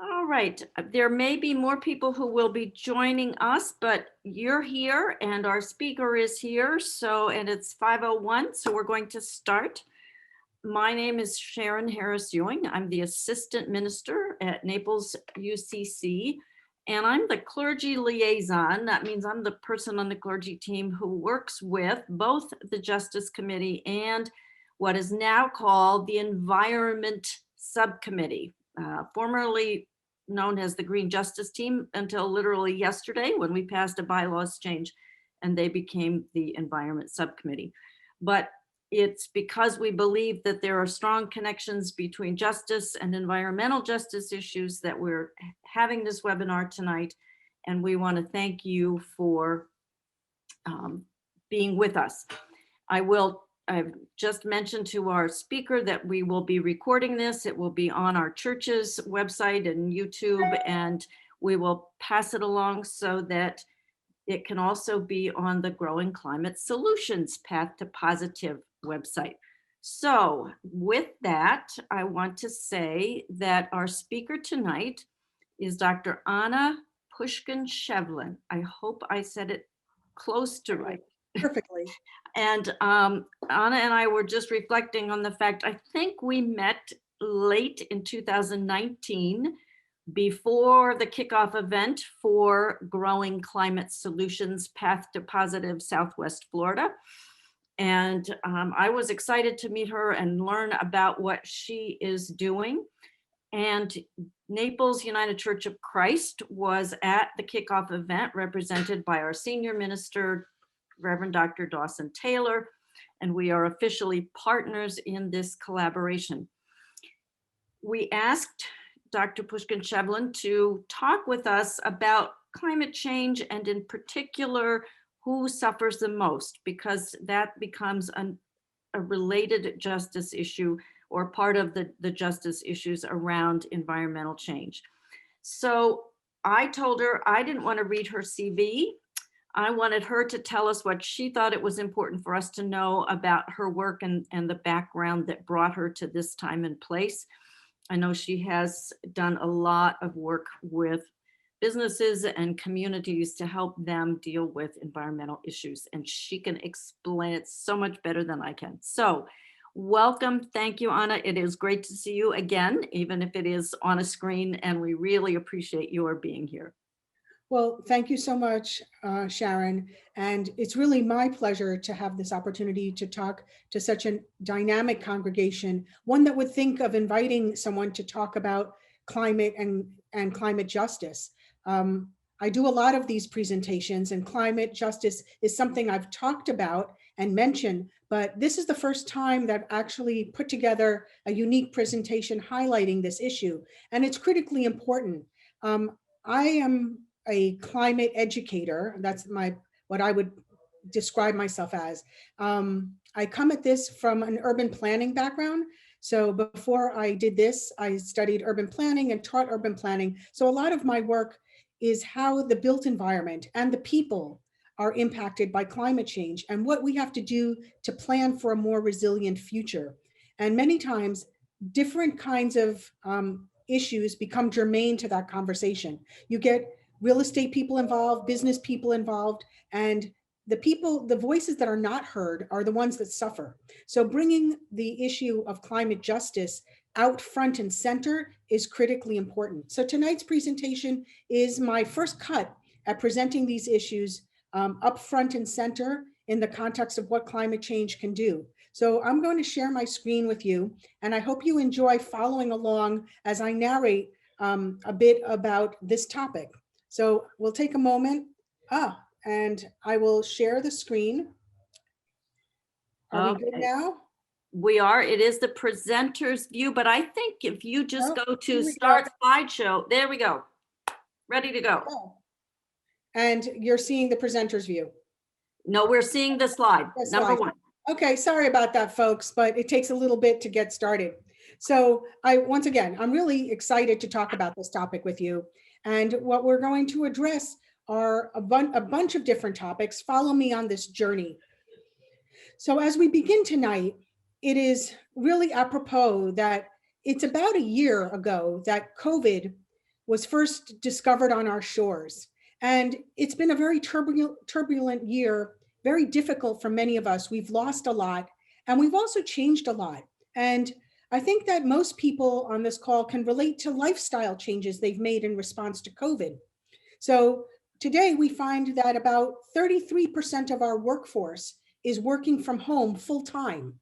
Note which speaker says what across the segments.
Speaker 1: All right, there may be more people who will be joining us, but you're here and our speaker is here. So, and it's 5:01, so we're going to start. My name is Sharon Harris Ewing. I'm the assistant minister at Naples UCC, and I'm the clergy liaison. That means I'm the person on the clergy team who works with both the Justice Committee and what is now called the Environment Subcommittee, formerly known as the Green Justice Team until literally yesterday when we passed a bylaws change and they became the Environment Subcommittee. But it's because we believe that there are strong connections between justice and environmental justice issues that we're having this webinar tonight. And we want to thank you for being with us. I've just mentioned to our speaker that we will be recording this. It will be on our church's website and YouTube, and we will pass it along so that it can also be on the Growing Climate Solutions Path to Positive website. So with that, I want to say that our speaker tonight is Dr. Anna Puszkin-Chevlin. I hope I said it close to right.
Speaker 2: Perfectly.
Speaker 1: And Anna and I were just reflecting on the fact, I think we met late in 2019 before the kickoff event for Growing Climate Solutions Path to Positive Southwest Florida. And I was excited to meet her and learn about what she is doing. And Naples United Church of Christ was at the kickoff event represented by our senior minister, Reverend Dr. Dawson Taylor, and we are officially partners in this collaboration. We asked Dr. Puszkin-Chevlin to talk with us about climate change and in particular, who suffers the most, because that becomes a related justice issue or part of the justice issues around environmental change. So I told her I didn't want to read her CV. I wanted her to tell us what she thought it was important for us to know about her work and the background that brought her to this time and place. I know she has done a lot of work with businesses and communities to help them deal with environmental issues, and she can explain it so much better than I can. So welcome. Thank you, Anna. It is great to see you again, even if it is on a screen, and we really appreciate your being here.
Speaker 2: Well, thank you so much, Sharon. And it's really my pleasure to have this opportunity to talk to such a dynamic congregation, one that would think of inviting someone to talk about climate and climate justice. I do a lot of these presentations, and climate justice is something I've talked about and mentioned, but this is the first time that I've actually put together a unique presentation highlighting this issue, and it's critically important. I am a climate educator. That's what I would describe myself as. I come at this from an urban planning background. So before I did this, I studied urban planning and taught urban planning. So a lot of my work is how the built environment and the people are impacted by climate change and what we have to do to plan for a more resilient future. And many times, different kinds of issues become germane to that conversation. You get real estate people involved, business people involved, and the voices that are not heard are the ones that suffer. So bringing the issue of climate justice out front and center is critically important. So tonight's presentation is my first cut at presenting these issues up front and center in the context of what climate change can do. So I'm going to share my screen with you, and I hope you enjoy following along as I narrate a bit about this topic. So we'll take a moment, and I will share the screen. Are we good now?
Speaker 1: We are. It is the presenter's view, but I think if you just go to start slideshow, there we go. Ready to go.
Speaker 2: And you're seeing the presenter's view?
Speaker 1: No, we're seeing the slide, number one.
Speaker 2: Okay, sorry about that, folks, but it takes a little bit to get started. So once again, I'm really excited to talk about this topic with you. And what we're going to address are a bunch of different topics. Follow me on this journey. So as we begin tonight, it is really apropos that it's about a year ago that COVID was first discovered on our shores. And it's been a very turbulent year, very difficult for many of us. We've lost a lot, and we've also changed a lot. And I think that most people on this call can relate to lifestyle changes they've made in response to COVID. So today we find that about 33% of our workforce is working from home full-time,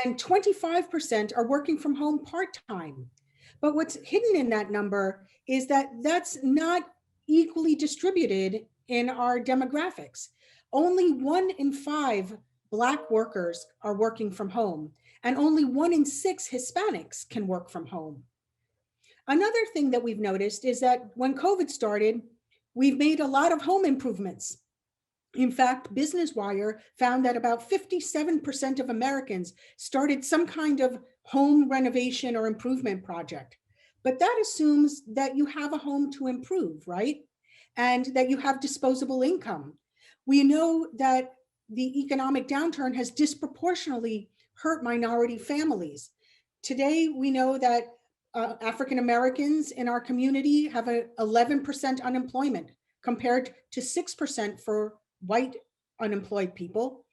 Speaker 2: and 25% are working from home part-time. But what's hidden in that number is that that's not equally distributed in our demographics. Only 1 in 5 Black workers are working from home, and only 1 in 6 Hispanics can work from home. Another thing that we've noticed is that when COVID started, we've made a lot of home improvements. In fact, Business Wire found that about 57% of Americans started some kind of home renovation or improvement project. But that assumes that you have a home to improve, right? And that you have disposable income. We know that the economic downturn has disproportionately hurt minority families. Today, we know that African Americans in our community have an 11% unemployment compared to 6% for white unemployed people.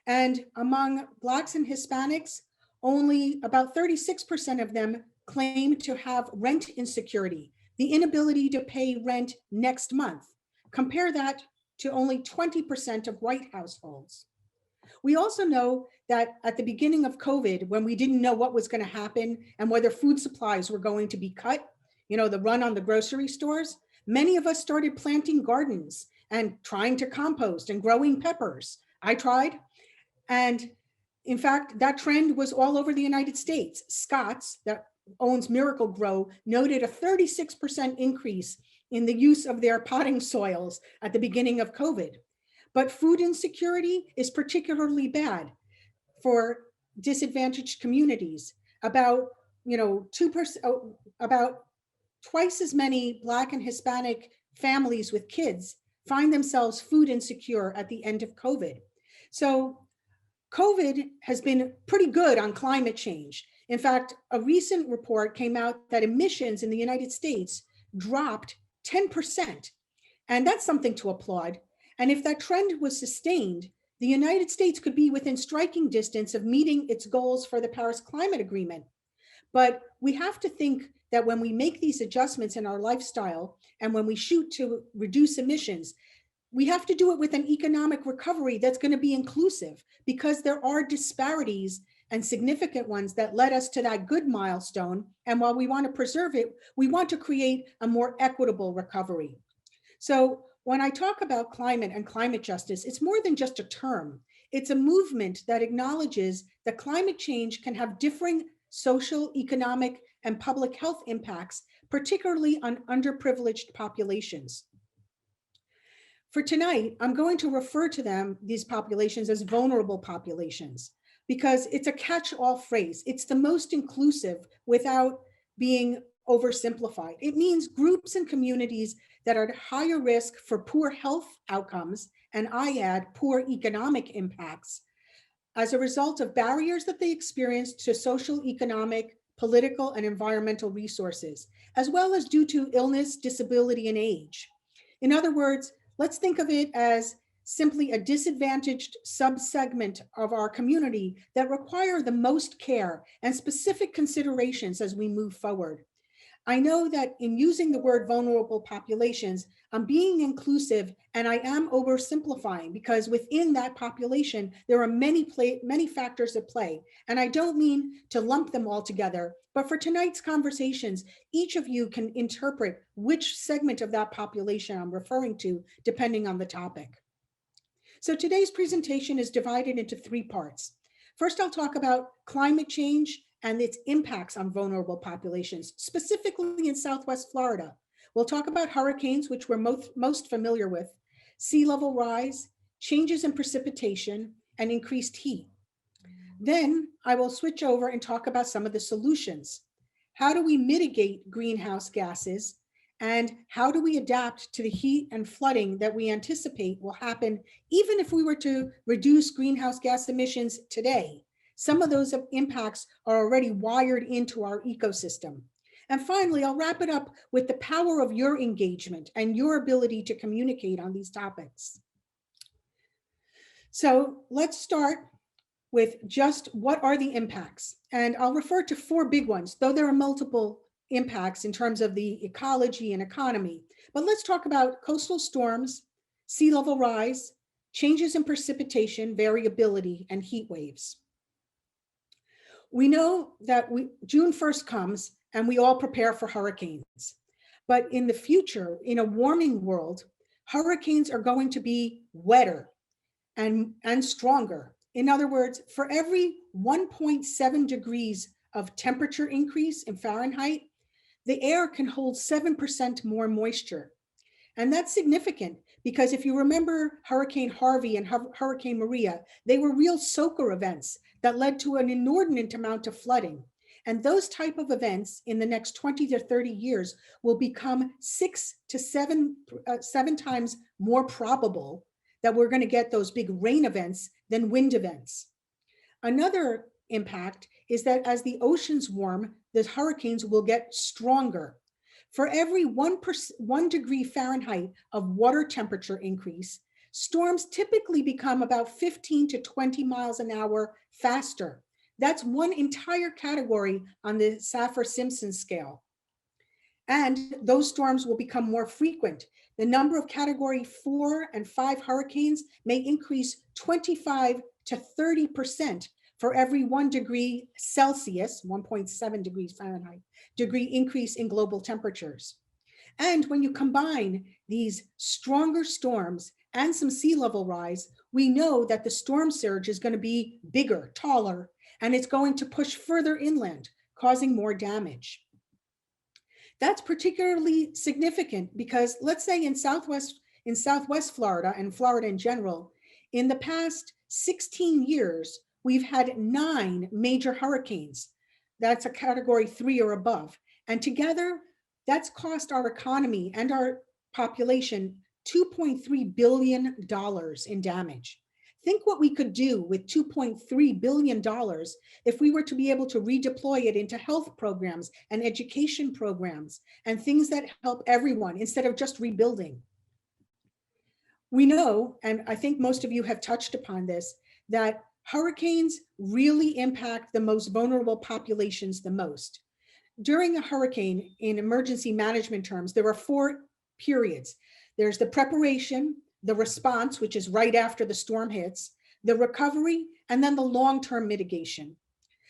Speaker 2: And among Blacks and Hispanics, only about 36% of them claim to have rent insecurity, the inability to pay rent next month. Compare that to only 20% of white households. We also know that at the beginning of COVID, when we didn't know what was going to happen and whether food supplies were going to be cut, the run on the grocery stores, many of us started planting gardens and trying to compost and growing peppers. I tried. And in fact, that trend was all over the United States. Scott's, that owns Miracle Grow, noted a 36% increase in the use of their potting soils at the beginning of COVID. But food insecurity is particularly bad for disadvantaged communities. About 2%, about twice as many Black and Hispanic families with kids find themselves food insecure at the end of COVID. So COVID has been pretty good on climate change. In fact, a recent report came out that emissions in the United States dropped 10%. And that's something to applaud. And if that trend was sustained, the United States could be within striking distance of meeting its goals for the Paris Climate Agreement. But we have to think that when we make these adjustments in our lifestyle and when we shoot to reduce emissions, we have to do it with an economic recovery that's going to be inclusive, because there are disparities and significant ones that led us to that good milestone. And while we want to preserve it, we want to create a more equitable recovery. So when I talk about climate and climate justice, it's more than just a term. It's a movement that acknowledges that climate change can have differing social, economic, and public health impacts, particularly on underprivileged populations. For tonight, I'm going to refer to these populations as vulnerable populations, because it's a catch-all phrase. It's the most inclusive without being oversimplified. It means groups and communities that are at higher risk for poor health outcomes, and I add poor economic impacts, as a result of barriers that they experience to social, economic, political, and environmental resources, as well as due to illness, disability, and age. In other words, let's think of it as simply a disadvantaged subsegment of our community that require the most care and specific considerations as we move forward. I know that in using the word vulnerable populations, I'm being inclusive and I am oversimplifying, because within that population, there are many factors at play. And I don't mean to lump them all together, but for tonight's conversations, each of you can interpret which segment of that population I'm referring to, depending on the topic. So today's presentation is divided into 3 parts. First, I'll talk about climate change and its impacts on vulnerable populations, specifically in Southwest Florida. We'll talk about hurricanes, which we're most familiar with, sea level rise, changes in precipitation, and increased heat. Then I will switch over and talk about some of the solutions. How do we mitigate greenhouse gases? And how do we adapt to the heat and flooding that we anticipate will happen even if we were to reduce greenhouse gas emissions today? Some of those impacts are already wired into our ecosystem. And finally, I'll wrap it up with the power of your engagement and your ability to communicate on these topics. So let's start with just what are the impacts? And I'll refer to 4 big ones, though there are multiple impacts in terms of the ecology and economy. But let's talk about coastal storms, sea level rise, changes in precipitation, variability, and heat waves. We know that June 1st comes and we all prepare for hurricanes. But in the future, in a warming world, hurricanes are going to be wetter and stronger. In other words, for every 1.7 degrees of temperature increase in Fahrenheit, the air can hold 7% more moisture. And that's significant because if you remember Hurricane Harvey and Hurricane Maria, they were real soaker events that led to an inordinate amount of flooding. And those type of events in the next 20 to 30 years will become 6 to 7 times more probable that we're going to get those big rain events than wind events. Another impact is that as the oceans warm, the hurricanes will get stronger. For every 1 degree Fahrenheit of water temperature increase, storms typically become about 15 to 20 miles an hour faster. That's one entire category on the Saffir-Simpson scale. And those storms will become more frequent. The number of category 4 and 5 hurricanes may increase 25 to 30% for every 1 degree Celsius, 1.7 degrees Fahrenheit, degree increase in global temperatures. And when you combine these stronger storms and some sea level rise, we know that the storm surge is going to be bigger, taller, and it's going to push further inland, causing more damage. That's particularly significant because let's say in Southwest Florida and Florida in general, in the past 16 years, we've had 9 major hurricanes. That's a category 3 or above. And together, that's cost our economy and our population $2.3 billion in damage. Think what we could do with $2.3 billion if we were to be able to redeploy it into health programs and education programs and things that help everyone instead of just rebuilding. We know, and I think most of you have touched upon this, that hurricanes really impact the most vulnerable populations the most. During a hurricane, in emergency management terms, there are 4 periods. There's the preparation, the response, which is right after the storm hits, the recovery, and then the long-term mitigation.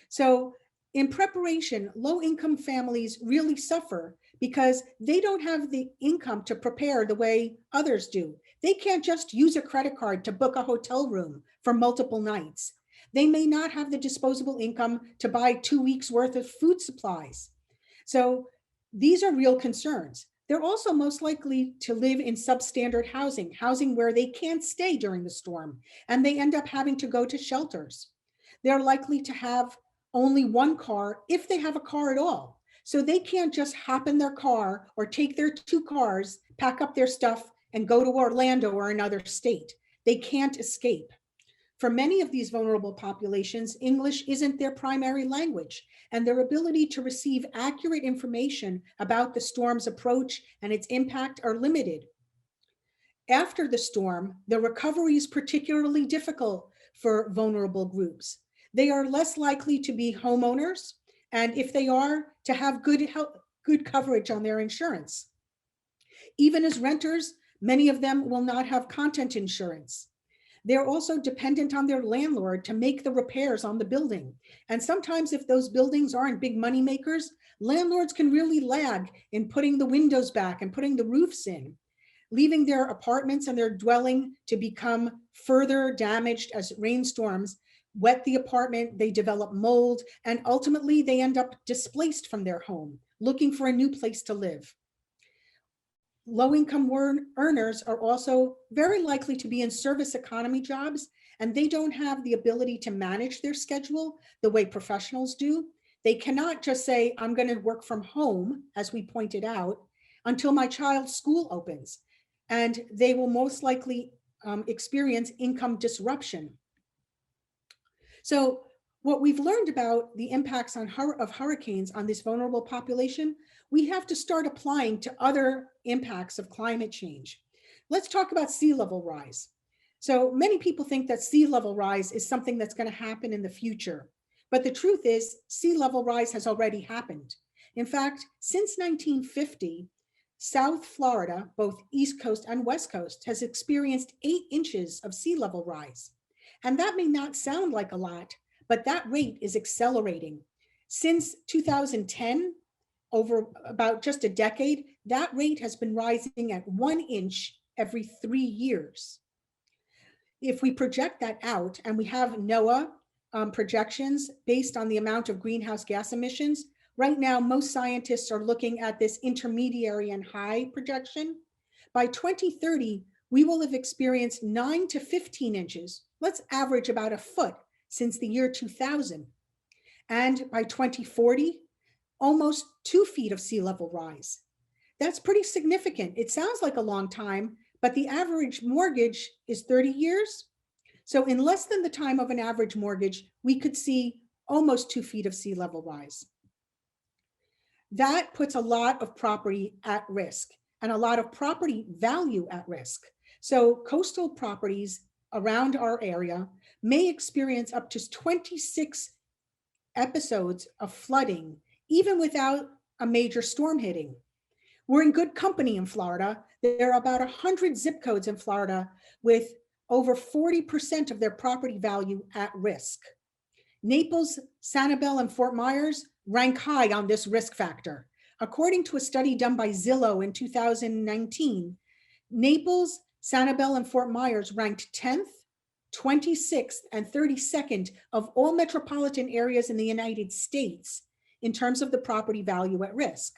Speaker 2: So in preparation, low-income families really suffer because they don't have the income to prepare the way others do. They can't just use a credit card to book a hotel room for multiple nights. They may not have the disposable income to buy 2 weeks worth of food supplies. So these are real concerns. They're also most likely to live in substandard housing where they can't stay during the storm, and they end up having to go to shelters. They're likely to have only 1 car if they have a car at all. So they can't just hop in their car or take their 2 cars, pack up their stuff, and go to Orlando or another state. They can't escape. For many of these vulnerable populations, English isn't their primary language, and their ability to receive accurate information about the storm's approach and its impact are limited. After the storm, the recovery is particularly difficult for vulnerable groups. They are less likely to be homeowners, and if they are, to have good coverage on their insurance. Even as renters, many of them will not have content insurance. They're also dependent on their landlord to make the repairs on the building. And sometimes if those buildings aren't big money makers, landlords can really lag in putting the windows back and putting the roofs in, leaving their apartments and their dwelling to become further damaged as rainstorms wet the apartment, they develop mold, and ultimately they end up displaced from their home, looking for a new place to live. Low-income earners are also very likely to be in service economy jobs, and they don't have the ability to manage their schedule the way professionals do. They cannot just say, I'm going to work from home, as we pointed out, until my child's school opens. And they will most likely experience income disruption. So what we've learned about the impacts of hurricanes on this vulnerable population, we have to start applying to other impacts of climate change. Let's talk about sea level rise. So many people think that sea level rise is something that's going to happen in the future. But the truth is, sea level rise has already happened. In fact, since 1950, South Florida, both East Coast and West Coast, has experienced 8 inches of sea level rise. And that may not sound like a lot, but that rate is accelerating. Since 2010, over about just a decade, that rate has been rising at 1 inch every 3 years. If we project that out, and we have NOAA projections based on the amount of greenhouse gas emissions, right now, most scientists are looking at this intermediary and high projection. By 2030, we will have experienced 9 to 15 inches. Let's average about a foot since the year 2000. And by 2040, almost 2 feet of sea level rise. That's pretty significant. It sounds like a long time, but the average mortgage is 30 years. So in less than the time of an average mortgage, we could see almost 2 feet of sea level rise. That puts a lot of property at risk and a lot of property value at risk. So coastal properties around our area may experience up to 26 episodes of flooding, even without a major storm hitting. We're in good company in Florida. There are about 100 zip codes in Florida with over 40% of their property value at risk. Naples, Sanibel, and Fort Myers rank high on this risk factor. According to a study done by Zillow in 2019, Naples, Sanibel, and Fort Myers ranked 10th, 26th, and 32nd of all metropolitan areas in the United States in terms of the property value at risk.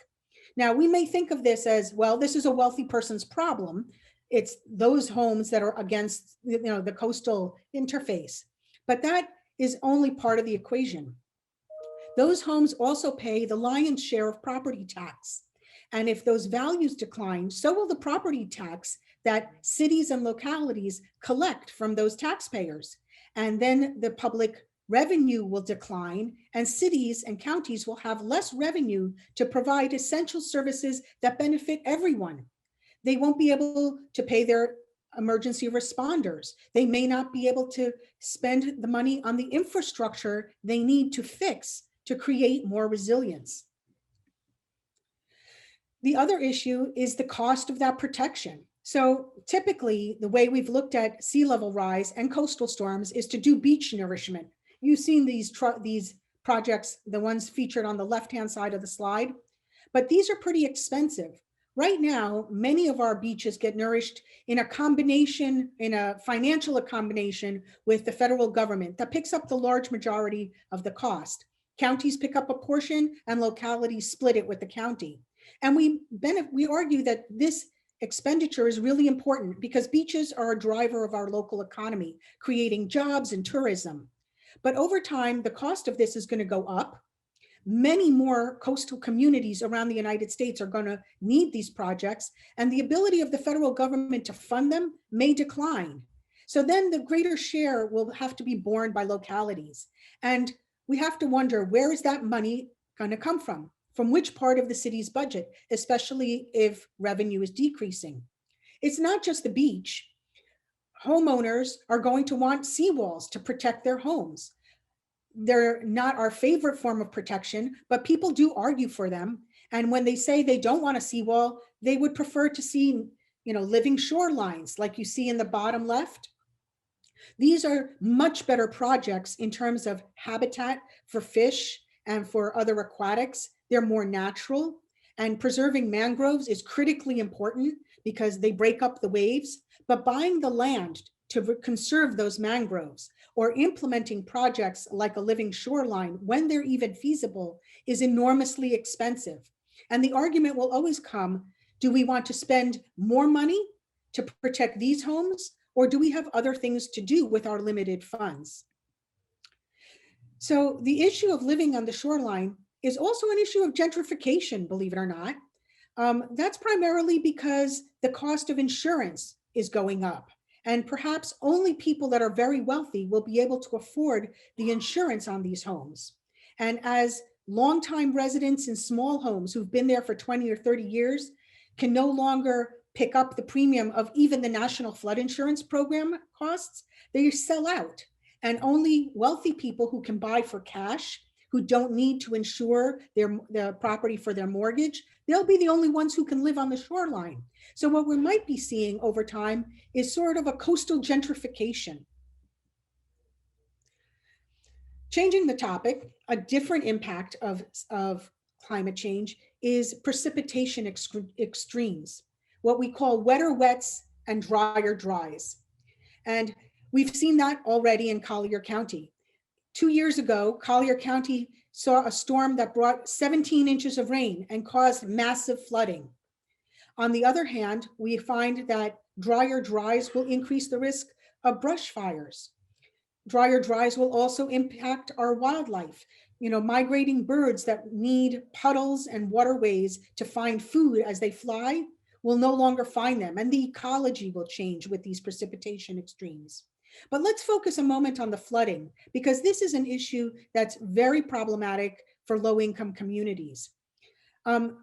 Speaker 2: Now, we may think of this as, well, this is a wealthy person's problem. It's those homes that are against, the coastal interface. But that is only part of the equation. Those homes also pay the lion's share of property tax. And if those values decline, so will the property tax that cities and localities collect from those taxpayers. And then the public revenue will decline, and cities and counties will have less revenue to provide essential services that benefit everyone. They won't be able to pay their emergency responders. They may not be able to spend the money on the infrastructure they need to fix to create more resilience. The other issue is the cost of that protection. So typically, the way we've looked at sea level rise and coastal storms is to do beach nourishment. You've seen these projects, the ones featured on the left-hand side of the slide, but these are pretty expensive. Right now, many of our beaches get nourished in a financial combination with the federal government that picks up the large majority of the cost. Counties pick up a portion and localities split it with the county. And we argue that this expenditure is really important because beaches are a driver of our local economy, creating jobs and tourism. But over time, the cost of this is going to go up. Many more coastal communities around the United States are going to need these projects, and the ability of the federal government to fund them may decline. So then the greater share will have to be borne by localities. And we have to wonder, where is that money going to come from? From which part of the city's budget, especially if revenue is decreasing? It's not just the beach. Homeowners are going to want seawalls to protect their homes. They're not our favorite form of protection, but people do argue for them. And when they say they don't want a seawall, they would prefer to see, living shorelines like you see in the bottom left. These are much better projects in terms of habitat for fish and for other aquatics. They're more natural, and preserving mangroves is critically important because they break up the waves. But buying the land to conserve those mangroves or implementing projects like a living shoreline, when they're even feasible, is enormously expensive. And the argument will always come, do we want to spend more money to protect these homes, or do we have other things to do with our limited funds? So the issue of living on the shoreline is also an issue of gentrification, believe it or not. That's primarily because the cost of insurance is going up. And perhaps only people that are very wealthy will be able to afford the insurance on these homes. And as longtime residents in small homes who've been there for 20 or 30 years can no longer pick up the premium of even the National Flood Insurance Program costs, they sell out. And only wealthy people who can buy for cash, who don't need to insure their property for their mortgage, they'll be the only ones who can live on the shoreline. So what we might be seeing over time is sort of a coastal gentrification. Changing the topic, a different impact of climate change is precipitation extremes, what we call wetter wets and drier dries. And we've seen that already in Collier County. 2 years ago, Collier County saw a storm that brought 17 inches of rain and caused massive flooding. On the other hand, we find that drier dries will increase the risk of brush fires. Drier dries will also impact our wildlife. Migrating birds that need puddles and waterways to find food as they fly will no longer find them, and the ecology will change with these precipitation extremes. But let's focus a moment on the flooding, because this is an issue that's very problematic for low-income communities.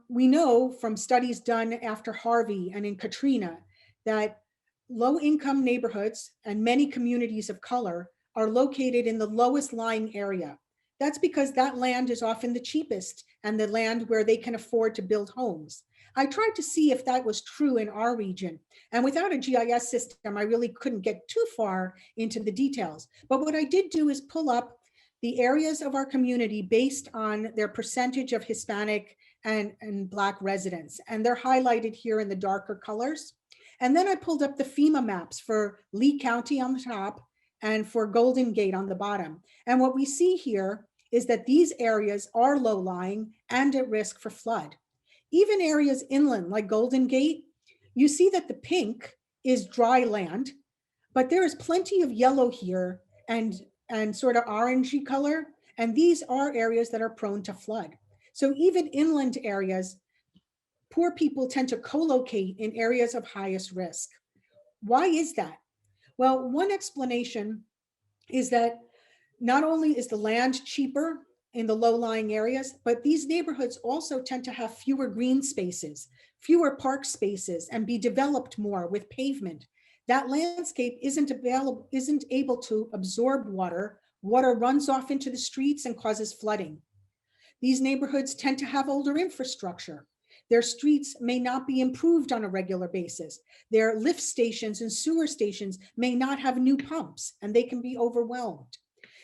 Speaker 2: We know from studies done after Harvey and in Katrina that low-income neighborhoods and many communities of color are located in the lowest lying area. That's because that land is often the cheapest and the land where they can afford to build homes. I tried to see if that was true in our region, and without a GIS system, I really couldn't get too far into the details. But what I did do is pull up the areas of our community based on their percentage of Hispanic and Black residents, and they're highlighted here in the darker colors. And then I pulled up the FEMA maps for Lee County on the top and for Golden Gate on the bottom. And what we see here is that these areas are low-lying and at risk for flood. Even areas inland like Golden Gate, you see that the pink is dry land, but there is plenty of yellow here and sort of orangey color, and these are areas that are prone to flood. So even inland areas, poor people tend to co-locate in areas of highest risk. Why is that? Well, one explanation is that not only is the land cheaper in the low-lying areas, but these neighborhoods also tend to have fewer green spaces, fewer park spaces, and be developed more with pavement. That landscape isn't able to absorb water. Water runs off into the streets and causes flooding. These neighborhoods tend to have older infrastructure. Their streets may not be improved on a regular basis. Their lift stations and sewer stations may not have new pumps, and they can be overwhelmed.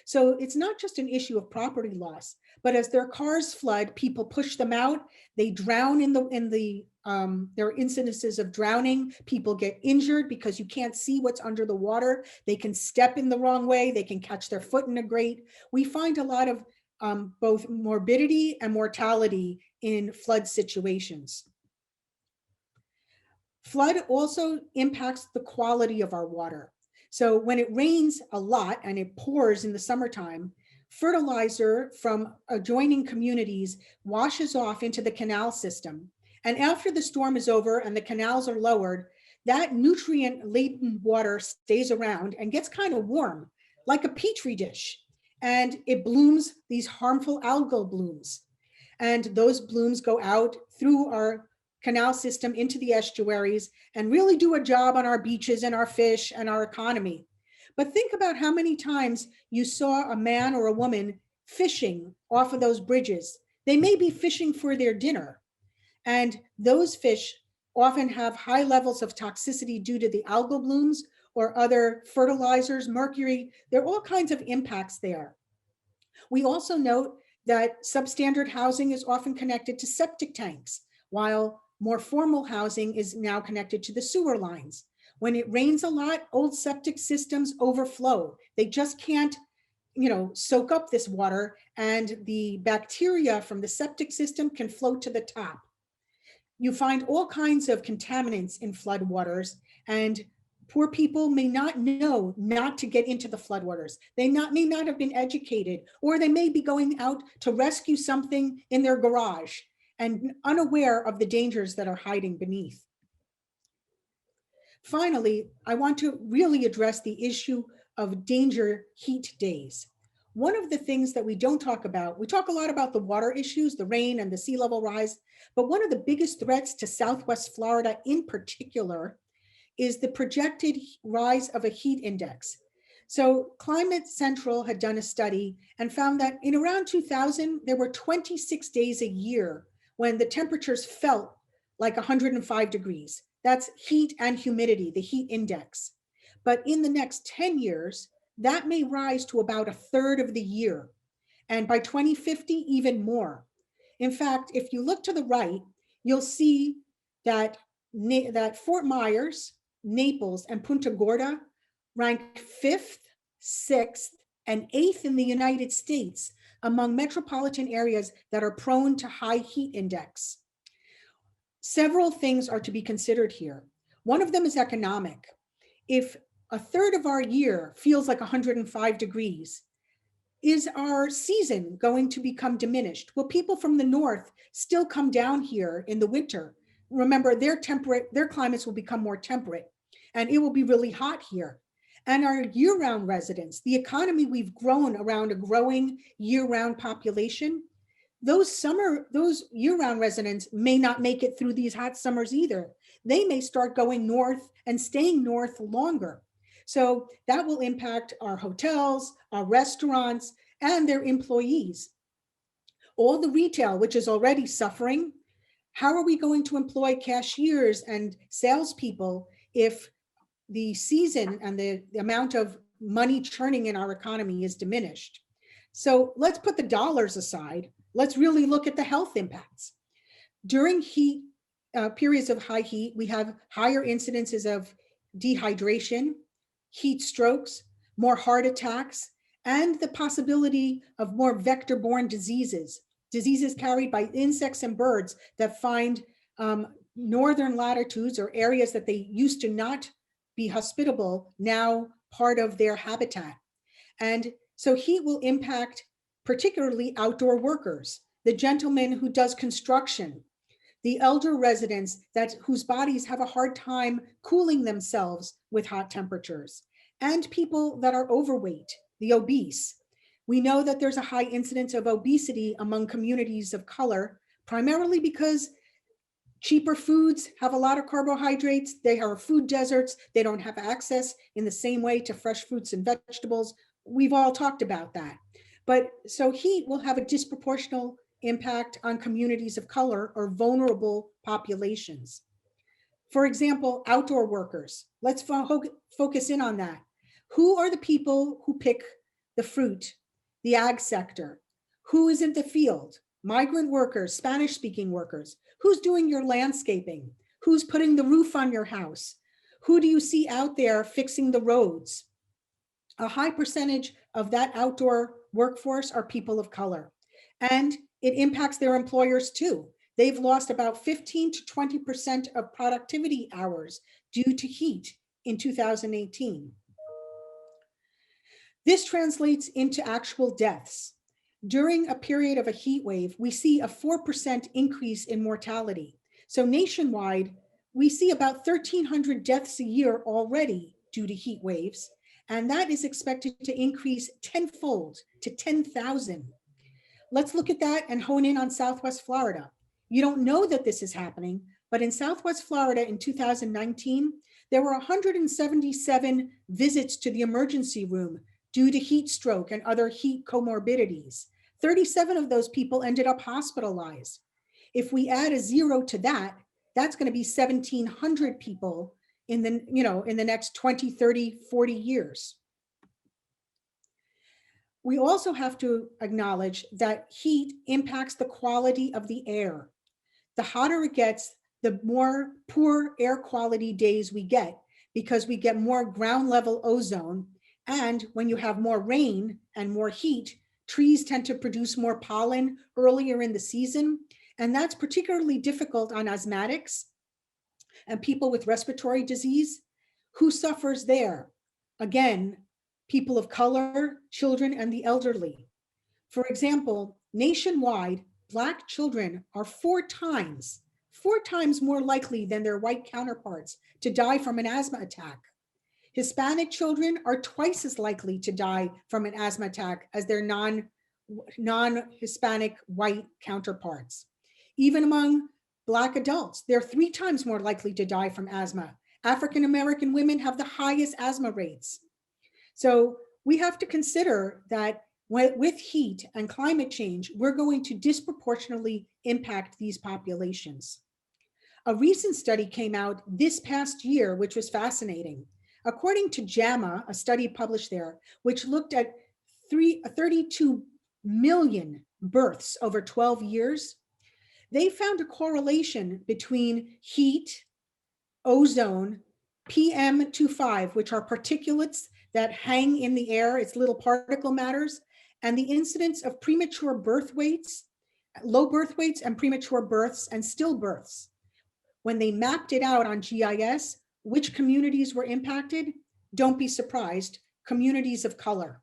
Speaker 2: So it's not just an issue of property loss, but as their cars flood, people push them out. They drown there are incidences of drowning. People get injured because you can't see what's under the water. They can step in the wrong way. They can catch their foot in a grate. We find a lot of both morbidity and mortality in flood situations. Flood also impacts the quality of our water. So when it rains a lot and it pours in the summertime, fertilizer from adjoining communities washes off into the canal system. And after the storm is over and the canals are lowered, that nutrient-laden water stays around and gets kind of warm, like a petri dish. And it blooms these harmful algal blooms. And those blooms go out through our canal system into the estuaries and really do a job on our beaches and our fish and our economy. But think about how many times you saw a man or a woman fishing off of those bridges. They may be fishing for their dinner. And those fish often have high levels of toxicity due to the algal blooms or other fertilizers, mercury. There are all kinds of impacts there. We also note that substandard housing is often connected to septic tanks, while more formal housing is now connected to the sewer lines. When it rains a lot, old septic systems overflow. They just can't, soak up this water, and the bacteria from the septic system can float to the top. You find all kinds of contaminants in floodwaters, and poor people may not know not to get into the floodwaters. They may not have been educated, or they may be going out to rescue something in their garage and unaware of the dangers that are hiding beneath. Finally, I want to really address the issue of danger heat days. One of the things that we don't talk about, we talk a lot about the water issues, the rain and the sea level rise, but one of the biggest threats to Southwest Florida in particular is the projected rise of a heat index. So Climate Central had done a study and found that in around 2000, there were 26 days a year when the temperatures felt like 105 degrees. That's heat and humidity, the heat index. But in the next 10 years, that may rise to about a third of the year. And by 2050, even more. In fact, if you look to the right, you'll see that, that Fort Myers, Naples, and Punta Gorda rank 5th, 6th, and 8th in the United States among metropolitan areas that are prone to high heat index. Several things are to be considered here. One of them is economic. If a third of our year feels like 105 degrees, is our season going to become diminished? Will people from the north still come down here in the winter? Remember, their climates will become more temperate, and it will be really hot here. And our year-round residents, the economy we've grown around a growing year-round population, those year-round residents may not make it through these hot summers either. They may start going north and staying north longer. So that will impact our hotels, our restaurants, and their employees. All the retail, which is already suffering, how are we going to employ cashiers and salespeople if the season and the amount of money churning in our economy is diminished? So let's put the dollars aside. Let's really look at the health impacts. During heat periods of high heat, we have higher incidences of dehydration, heat strokes, more heart attacks, and the possibility of more vector-borne diseases, diseases carried by insects and birds that find northern latitudes or areas that they used to not be hospitable, now part of their habitat. And so heat will impact particularly outdoor workers, the gentleman who does construction, the elder residents whose bodies have a hard time cooling themselves with hot temperatures, and people that are overweight, the obese. We know that there's a high incidence of obesity among communities of color, primarily because cheaper foods have a lot of carbohydrates. They are food deserts. They don't have access in the same way to fresh fruits and vegetables. We've all talked about that. But so heat will have a disproportional impact on communities of color or vulnerable populations. For example, outdoor workers. Let's focus in on that. Who are the people who pick the fruit, the ag sector? Who is in the field? Migrant workers, Spanish-speaking workers. Who's doing your landscaping? Who's putting the roof on your house? Who do you see out there fixing the roads? A high percentage of that outdoor workforce are people of color. And it impacts their employers too. They've lost about 15 to 20% of productivity hours due to heat in 2018. This translates into actual deaths. During a period of a heat wave, we see a 4% increase in mortality. So nationwide, we see about 1,300 deaths a year already due to heat waves, and that is expected to increase tenfold to 10,000. Let's look at that and hone in on Southwest Florida. You don't know that this is happening, but in Southwest Florida in 2019, there were 177 visits to the emergency room due to heat stroke and other heat comorbidities. 37 of those people ended up hospitalized. If we add a 0 to that, that's going to be 1,700 people in the next 20, 30, 40 years. We also have to acknowledge that heat impacts the quality of the air. The hotter it gets, the more poor air quality days we get, because we get more ground level ozone. And when you have more rain and more heat, trees tend to produce more pollen earlier in the season. And that's particularly difficult on asthmatics and people with respiratory disease. Who suffers there? Again, people of color, children, and the elderly. For example, nationwide, Black children are 4 times 4 times more likely than their white counterparts to die from an asthma attack. Hispanic children are twice as likely to die from an asthma attack as their non-Hispanic white counterparts. Even among Black adults, they're 3 times more likely to die from asthma. African American women have the highest asthma rates. So we have to consider that with heat and climate change, we're going to disproportionately impact these populations. A recent study came out this past year, which was fascinating. According to JAMA, a study published there, which looked at 32 million births over 12 years, they found a correlation between heat, ozone, PM2.5, which are particulates that hang in the air, it's little particle matters, and the incidence of premature birth weights, low birth weights and premature births and stillbirths. When they mapped it out on GIS, which communities were impacted? Don't be surprised, communities of color.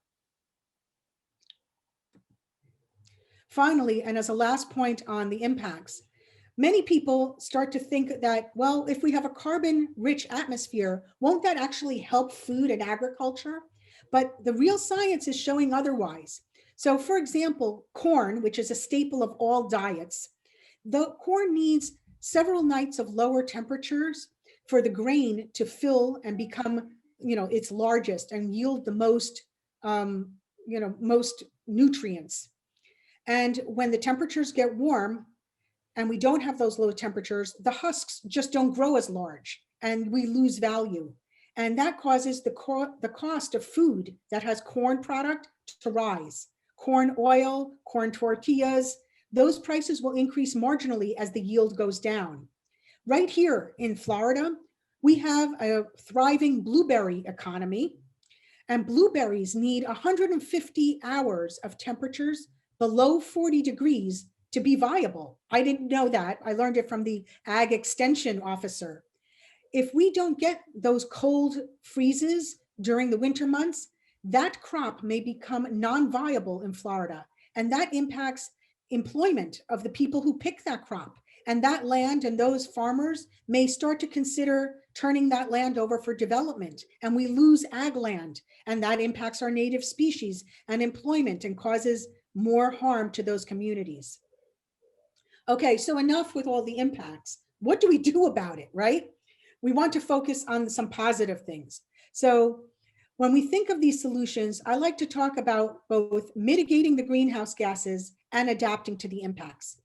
Speaker 2: Finally, and as a last point on the impacts, many people start to think that, well, if we have a carbon-rich atmosphere, won't that actually help food and agriculture? But the real science is showing otherwise. So for example, corn, which is a staple of all diets, the corn needs several nights of lower temperatures for the grain to fill and become, its largest and yield the most, most nutrients. And when the temperatures get warm and we don't have those low temperatures, the husks just don't grow as large and we lose value. And that causes the cost of food that has corn product to rise. Corn oil, corn tortillas, those prices will increase marginally as the yield goes down. Right here in Florida, we have a thriving blueberry economy, and blueberries need 150 hours of temperatures below 40 degrees to be viable. I didn't know that. I learned it from the ag extension officer. If we don't get those cold freezes during the winter months, that crop may become non-viable in Florida, and that impacts employment of the people who pick that crop. And that land and those farmers may start to consider turning that land over for development, and we lose ag land, and that impacts our native species and employment and causes more harm to those communities. Okay, so enough with all the impacts. What do we do about it, right? We want to focus on some positive things. So when we think of these solutions, I like to talk about both mitigating the greenhouse gases and adapting to the impacts.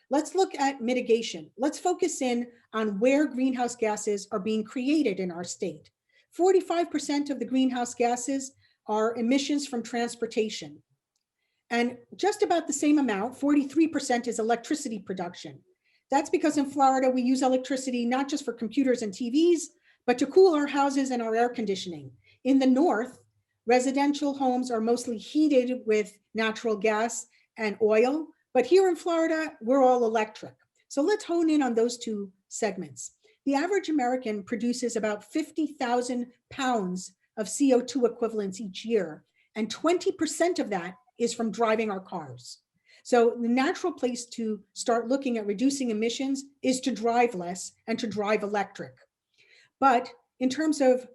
Speaker 2: Let's look at mitigation. Let's focus in on where greenhouse gases are being created in our state. 45% of the greenhouse gases are emissions from transportation. And just about the same amount, 43%, is electricity production. That's because in Florida, we use electricity not just for computers and TVs, but to cool our houses and our air conditioning. In the north, residential homes are mostly heated with natural gas and oil, but here in Florida, we're all electric. So let's hone in on those two segments. The average American produces about 50,000 pounds of CO2 equivalents each year, and 20% of that is from driving our cars. So the natural place to start looking at reducing emissions is to drive less and to drive electric. But in terms of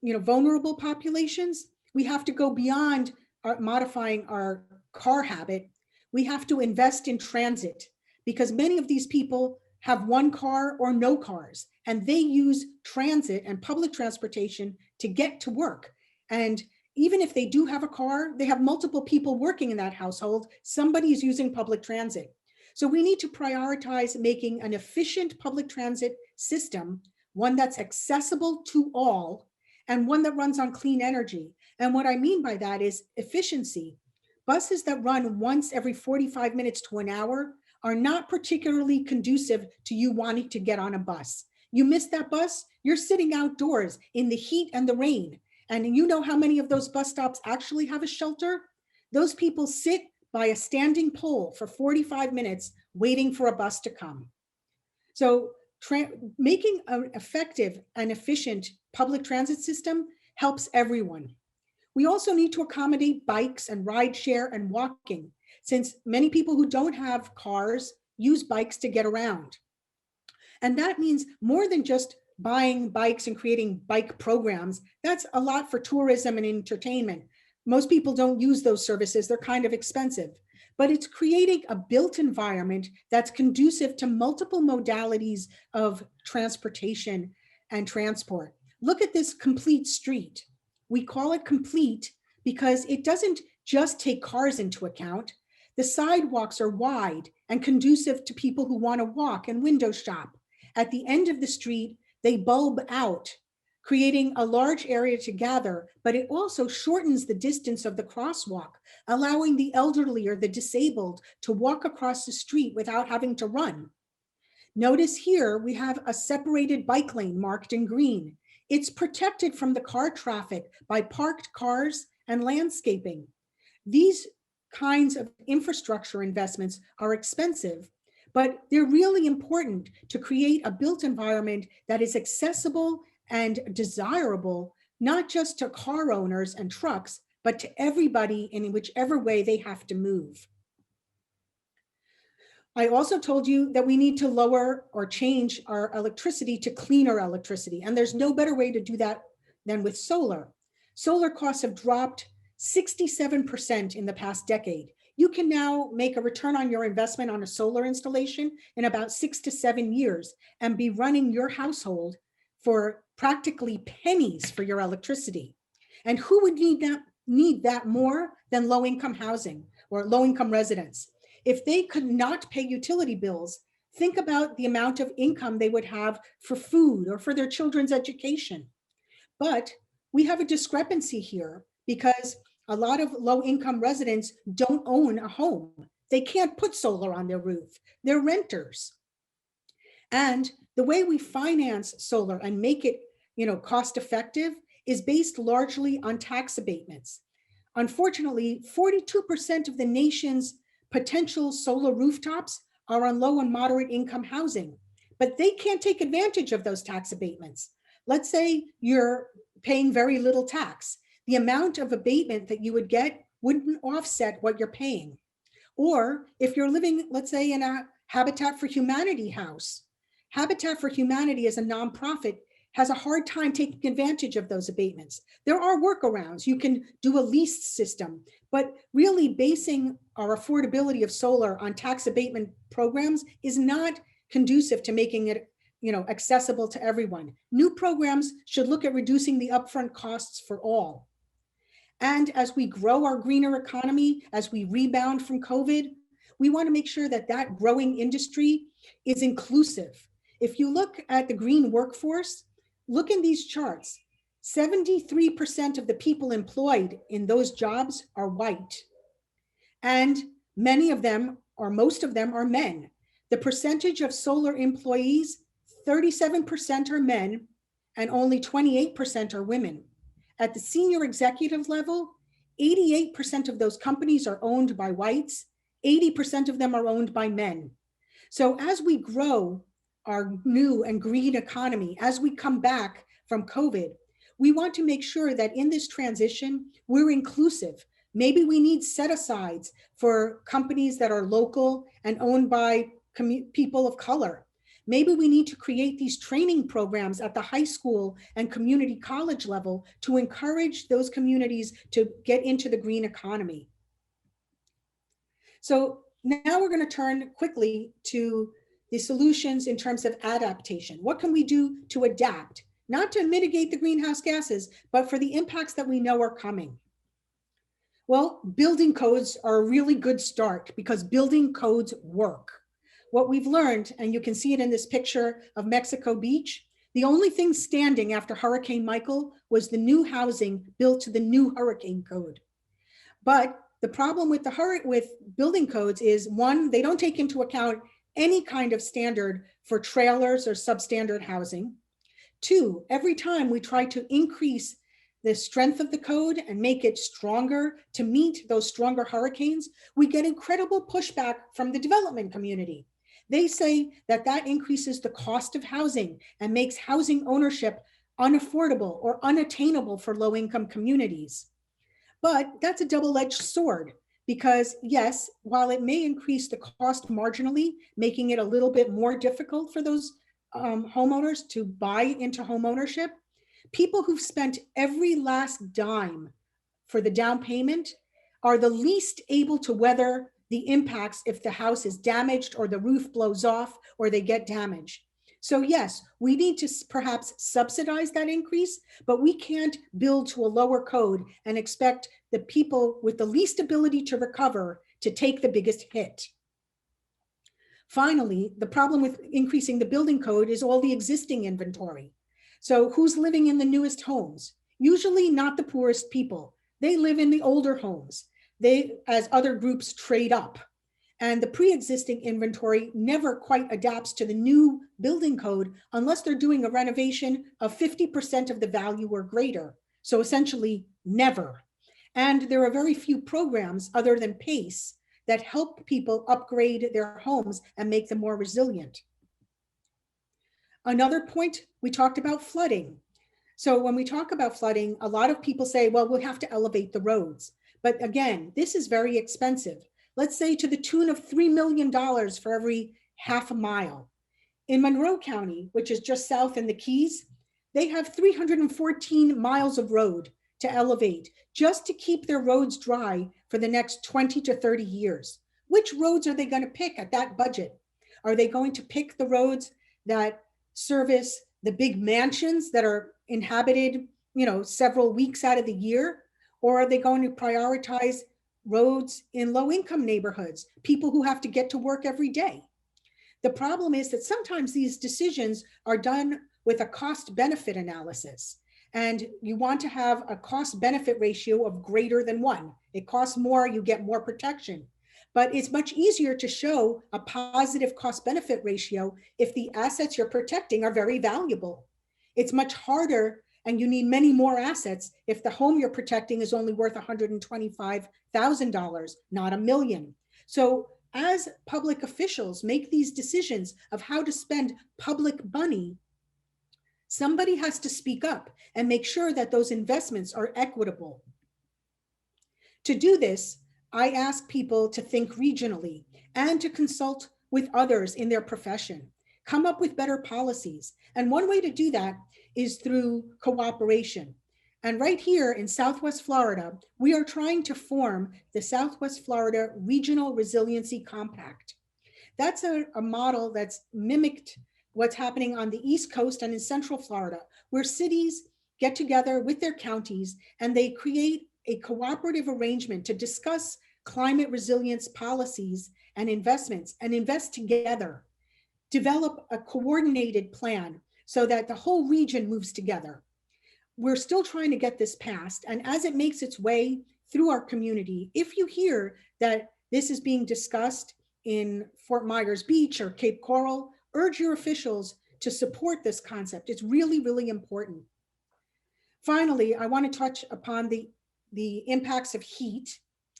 Speaker 2: vulnerable populations, we have to go beyond modifying our car habit. We have to invest in transit, because many of these people have one car or no cars, and they use transit and public transportation to get to work. And even if they do have a car, they have multiple people working in that household. Somebody is using public transit. So we need to prioritize making an efficient public transit system, one that's accessible to all, and one that runs on clean energy. And what I mean by that is efficiency. Buses that run once every 45 minutes to an hour are not particularly conducive to you wanting to get on a bus. You miss that bus, you're sitting outdoors in the heat and the rain. And you know how many of those bus stops actually have a shelter? Those people sit by a standing pole for 45 minutes waiting for a bus to come. So making an effective and efficient public transit system helps everyone. We also need to accommodate bikes and rideshare and walking, since many people who don't have cars use bikes to get around. And that means more than just buying bikes and creating bike programs. That's a lot for tourism and entertainment. Most people don't use those services. They're kind of expensive. But it's creating a built environment that's conducive to multiple modalities of transportation and transport. Look at this complete street. We call it complete because it doesn't just take cars into account. The sidewalks are wide and conducive to people who want to walk and window shop. At the end of the street, they bulb out, creating a large area to gather, but it also shortens the distance of the crosswalk, allowing the elderly or the disabled to walk across the street without having to run. Notice here we have a separated bike lane marked in green. It's protected from the car traffic by parked cars and landscaping. These kinds of infrastructure investments are expensive, but they're really important to create a built environment that is accessible and desirable, not just to car owners and trucks, but to everybody in whichever way they have to move. I also told you that we need to lower or change our electricity to cleaner electricity, and there's no better way to do that than with solar. Solar costs have dropped 67% in the past decade. You can now make a return on your investment on a solar installation in about 6 to 7 years and be running your household for practically pennies for your electricity. And who would need that more than low-income housing or low-income residents? If they could not pay utility bills, think about the amount of income they would have for food or for their children's education. But we have a discrepancy here because a lot of low-income residents don't own a home. They can't put solar on their roof. They're renters. And the way we finance solar and make it, cost effective is based largely on tax abatements. Unfortunately, 42% of the nation's potential solar rooftops are on low and moderate income housing, but they can't take advantage of those tax abatements. Let's say you're paying very little tax. The amount of abatement that you would get wouldn't offset what you're paying. Or if you're living, let's say, in a Habitat for Humanity house, Habitat for Humanity as a nonprofit has a hard time taking advantage of those abatements. There are workarounds. You can do a leased system, but really basing our affordability of solar on tax abatement programs is not conducive to making it accessible to everyone. New programs should look at reducing the upfront costs for all. And as we grow our greener economy, as we rebound from COVID, we want to make sure that that growing industry is inclusive. If you look at the green workforce, look in these charts. 73% of the people employed in those jobs are white. And many of them, or most of them, are men. The percentage of solar employees, 37% are men, and only 28% are women. At the senior executive level, 88% of those companies are owned by whites, 80% of them are owned by men. So as we grow our new and green economy, as we come back from COVID, we want to make sure that in this transition, we're inclusive. Maybe we need set-asides for companies that are local and owned by people of color. Maybe we need to create these training programs at the high school and community college level to encourage those communities to get into the green economy. So now we're going to turn quickly to the solutions in terms of adaptation. What can we do to adapt, not to mitigate the greenhouse gases, but for the impacts that we know are coming? Well, building codes are a really good start because building codes work. What we've learned, and you can see it in this picture of Mexico Beach, the only thing standing after Hurricane Michael was the new housing built to the new hurricane code. But the problem with building codes is, one, they don't take into account any kind of standard for trailers or substandard housing. Two, every time we try to increase the strength of the code and make it stronger to meet those stronger hurricanes, we get incredible pushback from the development community. They say that that increases the cost of housing and makes housing ownership unaffordable or unattainable for low-income communities. But that's a double-edged sword because yes, while it may increase the cost marginally, making it a little bit more difficult for those homeowners to buy into home ownership, people who've spent every last dime for the down payment are the least able to weather the impacts if the house is damaged or the roof blows off or they get damaged. So yes, we need to perhaps subsidize that increase, but we can't build to a lower code and expect the people with the least ability to recover to take the biggest hit. Finally, the problem with increasing the building code is all the existing inventory. So who's living in the newest homes? Usually not the poorest people. They live in the older homes. They, as other groups, trade up. And the pre-existing inventory never quite adapts to the new building code unless they're doing a renovation of 50% of the value or greater. So essentially never. And there are very few programs other than PACE that help people upgrade their homes and make them more resilient. Another point, we talked about flooding. So when we talk about flooding, a lot of people say, well, we'll have to elevate the roads. But again, this is very expensive. Let's say to the tune of $3 million for every half a mile. In Monroe County, which is just south in the Keys, they have 314 miles of road to elevate just to keep their roads dry for the next 20 to 30 years. Which roads are they going to pick at that budget? Are they going to pick the roads that service the big mansions that are inhabited, several weeks out of the year? Or are they going to prioritize roads in low-income neighborhoods, people who have to get to work every day? The problem is that sometimes these decisions are done with a cost-benefit analysis, and you want to have a cost-benefit ratio of greater than 1. It costs more, you get more protection. But it's much easier to show a positive cost-benefit ratio if the assets you're protecting are very valuable. It's much harder, and you need many more assets if the home you're protecting is only worth $125,000, not $1 million. So as public officials make these decisions of how to spend public money, somebody has to speak up and make sure that those investments are equitable. To do this, I ask people to think regionally and to consult with others in their profession, come up with better policies. And one way to do that is through cooperation. And right here in Southwest Florida, we are trying to form the Southwest Florida Regional Resiliency Compact. That's a model that's mimicked what's happening on the East Coast and in Central Florida, where cities get together with their counties and they create a cooperative arrangement to discuss climate resilience policies and investments and invest together, develop a coordinated plan so that the whole region moves together. We're still trying to get this passed. And as it makes its way through our community, if you hear that this is being discussed in Fort Myers Beach or Cape Coral, urge your officials to support this concept. It's really, really important. Finally, I want to touch upon the impacts of heat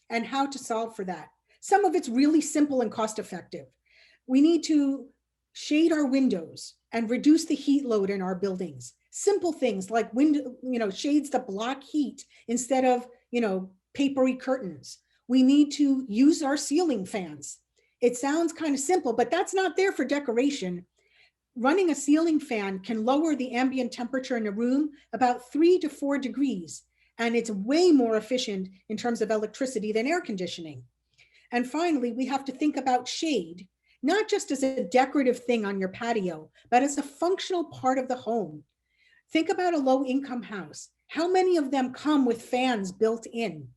Speaker 2: and how to solve for that. Some of it's really simple and cost effective. We need to shade our windows and reduce the heat load in our buildings. Simple things like shades that block heat instead of, papery curtains. We need to use our ceiling fans. It sounds kind of simple, but that's not there for decoration. Running a ceiling fan can lower the ambient temperature in a room about 3 to 4 degrees, and it's way more efficient in terms of electricity than air conditioning. And finally, we have to think about shade, not just as a decorative thing on your patio, but as a functional part of the home. Think about a low-income house. How many of them come with fans built in?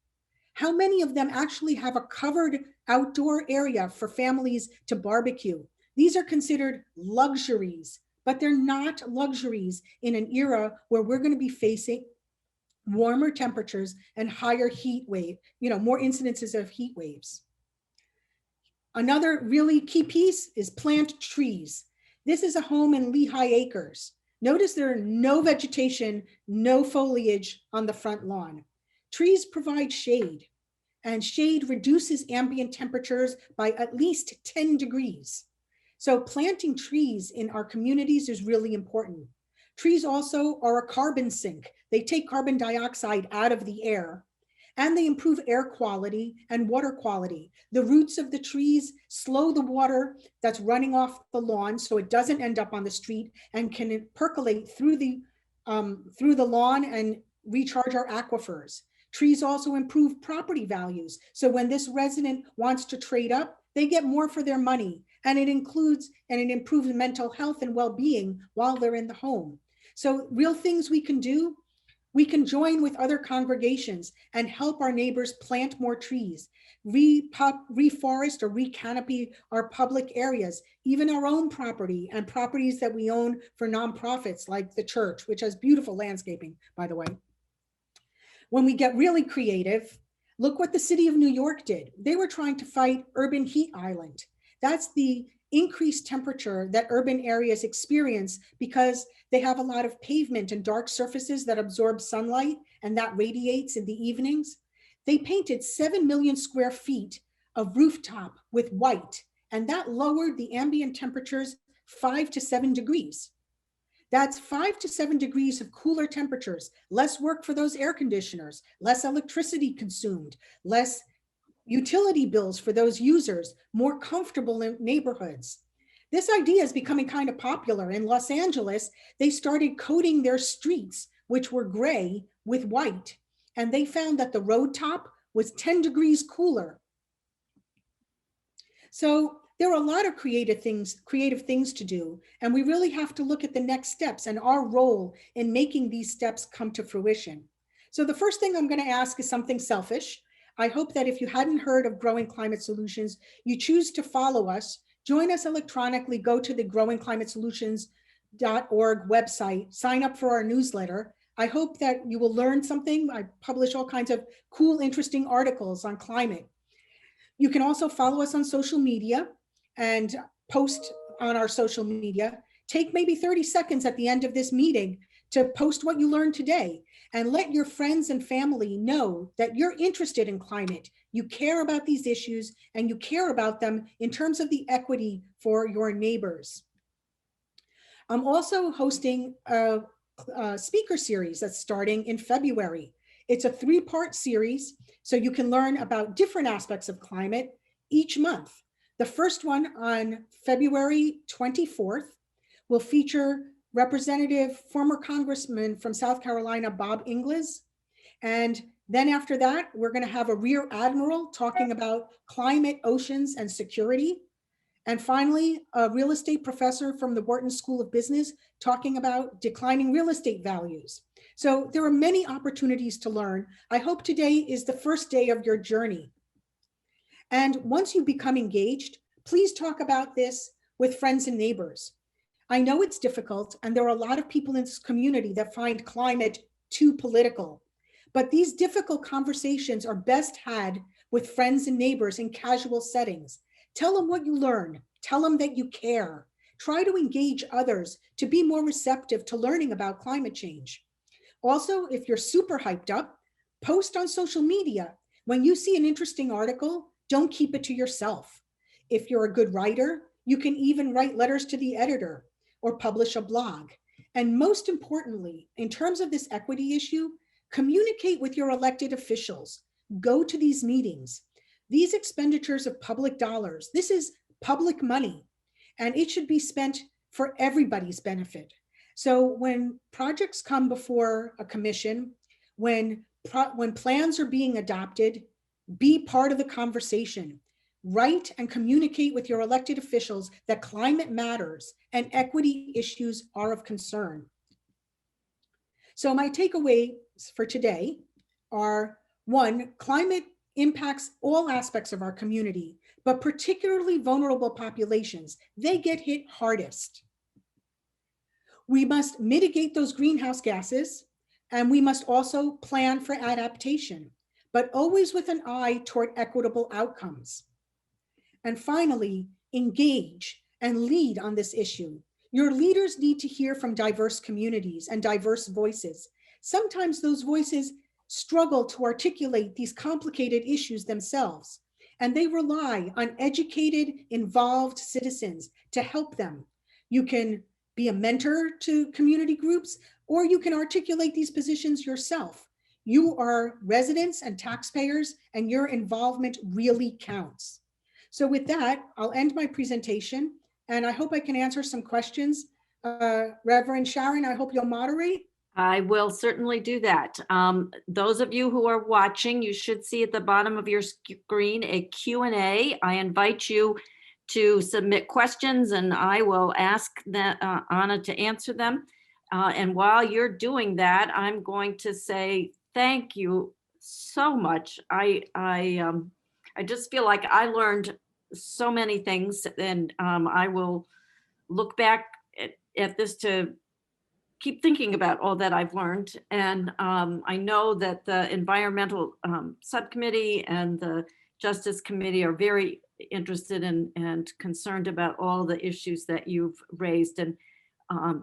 Speaker 2: How many of them actually have a covered outdoor area for families to barbecue? These are considered luxuries, but they're not luxuries in an era where we're going to be facing warmer temperatures and higher heat wave, more incidences of heat waves. Another really key piece is plant trees. This is a home in Lehigh Acres. Notice there are no vegetation, no foliage on the front lawn. Trees provide shade, and shade reduces ambient temperatures by at least 10 degrees. So planting trees in our communities is really important. Trees also are a carbon sink. They take carbon dioxide out of the air. And they improve air quality and water quality. The roots of the trees slow the water that's running off the lawn so it doesn't end up on the street and can percolate through the lawn and recharge our aquifers. Trees also improve property values. So when this resident wants to trade up, they get more for their money. And it improves mental health and well-being while they're in the home. So real things we can do. We can join with other congregations and help our neighbors plant more trees, reforest or recanopy our public areas, even our own property and properties that we own for nonprofits like the church, which has beautiful landscaping, by the way. When we get really creative, look what the city of New York did. They were trying to fight urban heat island. That's the increased temperature that urban areas experience because they have a lot of pavement and dark surfaces that absorb sunlight and that radiates in the evenings. They painted 7 million square feet of rooftop with white, and that lowered the ambient temperatures 5 to 7 degrees. That's 5 to 7 degrees of cooler temperatures, less work for those air conditioners, less electricity consumed, less utility bills for those users, more comfortable in neighborhoods. This idea is becoming kind of popular. In Los Angeles, they started coating their streets, which were gray, with white. And they found that the road top was 10 degrees cooler. So there are a lot of creative things to do. And we really have to look at the next steps and our role in making these steps come to fruition. So the first thing I'm going to ask is something selfish. I hope that if you hadn't heard of Growing Climate Solutions, you choose to follow us, join us electronically, go to the growingclimatesolutions.org website, sign up for our newsletter. I hope that you will learn something. I publish all kinds of cool, interesting articles on climate. You can also follow us on social media and post on our social media. Take maybe 30 seconds at the end of this meeting to post what you learned today and let your friends and family know that you're interested in climate. You care about these issues and you care about them in terms of the equity for your neighbors. I'm also hosting a speaker series that's starting in February. It's a 3-part series, so you can learn about different aspects of climate each month. The first one on February 24th will feature Representative former Congressman from South Carolina, Bob Inglis. And then after that, we're going to have a Rear Admiral talking about climate, oceans, and security. And finally, a real estate professor from the Wharton School of Business talking about declining real estate values. So there are many opportunities to learn. I hope today is the first day of your journey. And once you become engaged, please talk about this with friends and neighbors. I know it's difficult, and there are a lot of people in this community that find climate too political, but these difficult conversations are best had with friends and neighbors in casual settings. Tell them what you learn. Tell them that you care. Try to engage others to be more receptive to learning about climate change. Also, if you're super hyped up, post on social media. When you see an interesting article, don't keep it to yourself. If you're a good writer, you can even write letters to the editor or publish a blog. And most importantly, in terms of this equity issue, communicate with your elected officials. Go to these meetings. These expenditures of public dollars, this is public money, and it should be spent for everybody's benefit. So when projects come before a commission, when plans are being adopted, be part of the conversation. Write and communicate with your elected officials that climate matters and equity issues are of concern. So my takeaways for today are: 1, climate impacts all aspects of our community, but particularly vulnerable populations. They get hit hardest. We must mitigate those greenhouse gases, and we must also plan for adaptation, but always with an eye toward equitable outcomes. And finally, engage and lead on this issue. Your leaders need to hear from diverse communities and diverse voices. Sometimes those voices struggle to articulate these complicated issues themselves, and they rely on educated, involved citizens to help them. You can be a mentor to community groups, or you can articulate these positions yourself. You are residents and taxpayers, and your involvement really counts. So with that, I'll end my presentation, and I hope I can answer some questions. Reverend Sharon, I hope you'll moderate.
Speaker 1: I will certainly do that. Those of you who are watching, you should see at the bottom of your screen a Q&A. I invite you to submit questions and I will ask Anna to answer them. And while you're doing that, I'm going to say thank you so much. I just feel like I learned so many things, and I will look back at this to keep thinking about all that I've learned. And I know that the environmental subcommittee and the justice committee are very interested in and concerned about all the issues that you've raised. And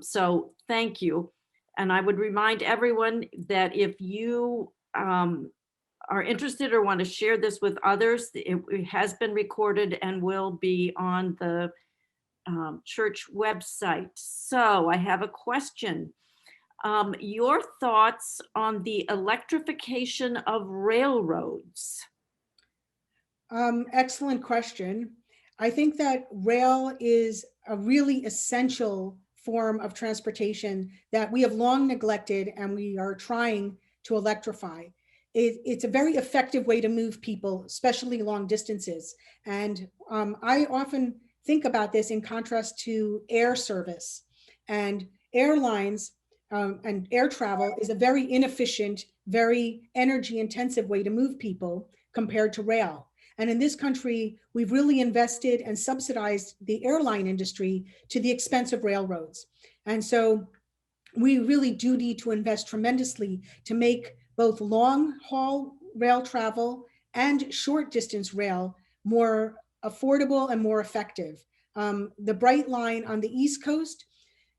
Speaker 1: so thank you. And I would remind everyone that if you are interested or want to share this with others, it has been recorded and will be on the church website. So I have a question. Your thoughts on the electrification of railroads?
Speaker 2: Excellent question. I think that rail is a really essential form of transportation that we have long neglected and we are trying to electrify. It's a very effective way to move people, especially long distances. And I often think about this in contrast to air service. And airlines and air travel is a very inefficient, very energy intensive way to move people compared to rail. And in this country, we've really invested and subsidized the airline industry to the expense of railroads. And so we really do need to invest tremendously to make both long haul rail travel and short distance rail more affordable and more effective. The Bright Line on the East Coast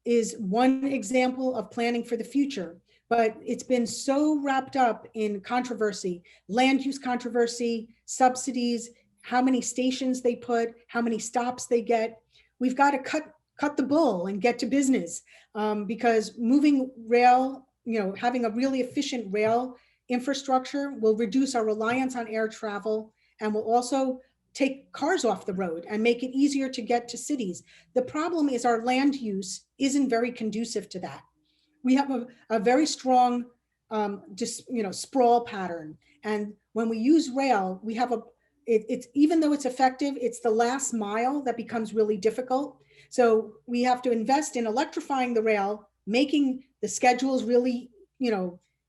Speaker 2: is one example of planning for the future, but it's been so wrapped up in controversy, land use controversy, subsidies, how many stations they put, how many stops they get. We've got to cut the bull and get to business, because moving rail, having a really efficient rail infrastructure will reduce our reliance on air travel and will also take cars off the road and make it easier to get to cities. The problem is our land use isn't very conducive to that. We have a very strong sprawl pattern. And when we use rail, we have it's even though it's effective, it's the last mile that becomes really difficult. So we have to invest in electrifying the rail, making the schedules really,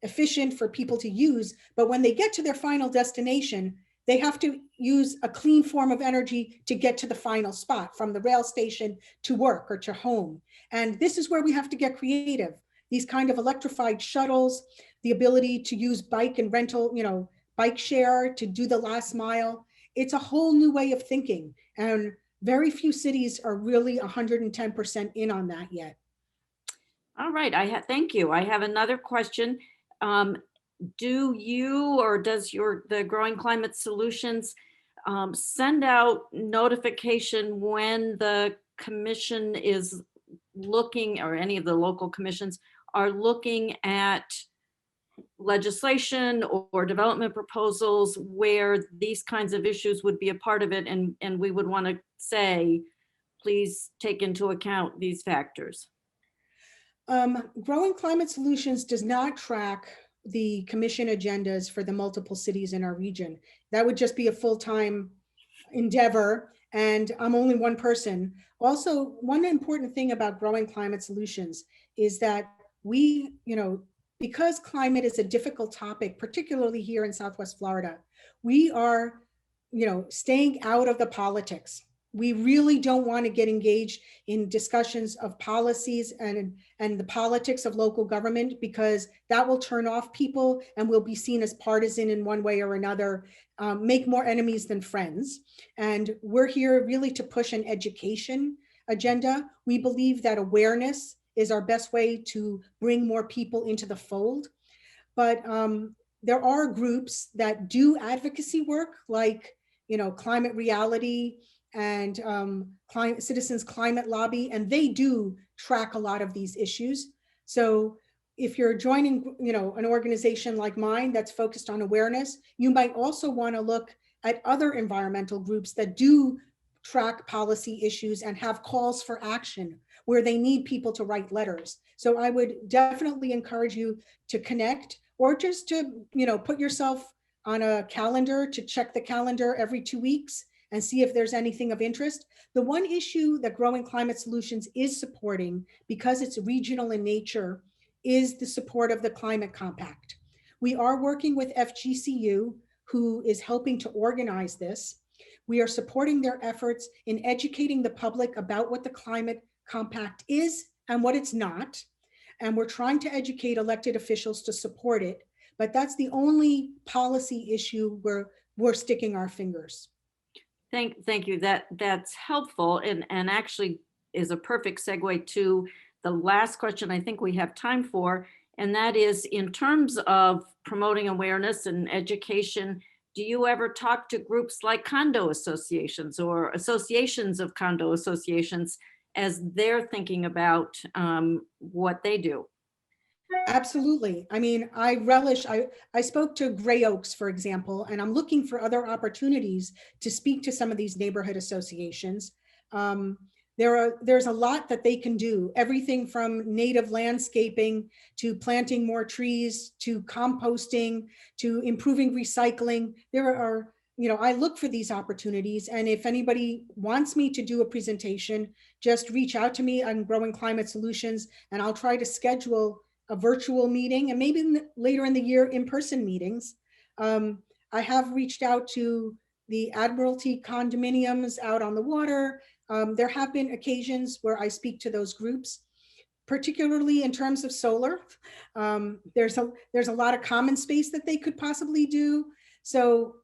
Speaker 2: efficient for people to use. But when they get to their final destination, they have to use a clean form of energy to get to the final spot, from the rail station to work or to home. And this is where we have to get creative. These kind of electrified shuttles, the ability to use bike and rental, bike share to do the last mile. It's a whole new way of thinking. And very few cities are really 110% in on that yet.
Speaker 1: All right, thank you. I have another question. Do you or does the Growing Climate Solutions send out notification when the commission is looking, or any of the local commissions are looking at legislation or development proposals where these kinds of issues would be a part of it, and we would want to say, please take into account these factors?
Speaker 2: Growing Climate Solutions does not track the commission agendas for the multiple cities in our region. That would just be a full-time endeavor, and I'm only one person. Also, one important thing about Growing Climate Solutions is that we, because climate is a difficult topic, particularly here in Southwest Florida, we are, staying out of the politics. We really don't want to get engaged in discussions of policies and the politics of local government, because that will turn off people and will be seen as partisan in one way or another, make more enemies than friends. And we're here really to push an education agenda. We believe that awareness is our best way to bring more people into the fold. But there are groups that do advocacy work, like, Climate Reality and Citizens Climate Lobby, and they do track a lot of these issues. So if you're joining, an organization like mine that's focused on awareness, you might also want to look at other environmental groups that do track policy issues and have calls for action where they need people to write letters. So I would definitely encourage you to connect, or just to, put yourself on a calendar to check the calendar every 2 weeks and see if there's anything of interest. The one issue that Growing Climate Solutions is supporting, because it's regional in nature, is the support of the Climate Compact. We are working with FGCU, who is helping to organize this. We are supporting their efforts in educating the public about what the Climate Compact is and what it's not. And we're trying to educate elected officials to support it. But that's the only policy issue where we're sticking our fingers.
Speaker 1: Thank you. That's helpful, and actually is a perfect segue to the last question I think we have time for, and that is, in terms of promoting awareness and education, do you ever talk to groups like condo associations or associations of condo associations as they're thinking about what they do?
Speaker 2: Absolutely. I mean, I spoke to Gray Oaks, for example, and I'm looking for other opportunities to speak to some of these neighborhood associations. There's a lot that they can do, everything from native landscaping to planting more trees, to composting, to improving recycling. There are, I look for these opportunities. And if anybody wants me to do a presentation, just reach out to me on Growing Climate Solutions, and I'll try to schedule a virtual meeting, and maybe later in the year, in-person meetings. I have reached out to the Admiralty condominiums out on the water. There have been occasions where I speak to those groups, particularly in terms of solar. There's a lot of common space that they could possibly do. So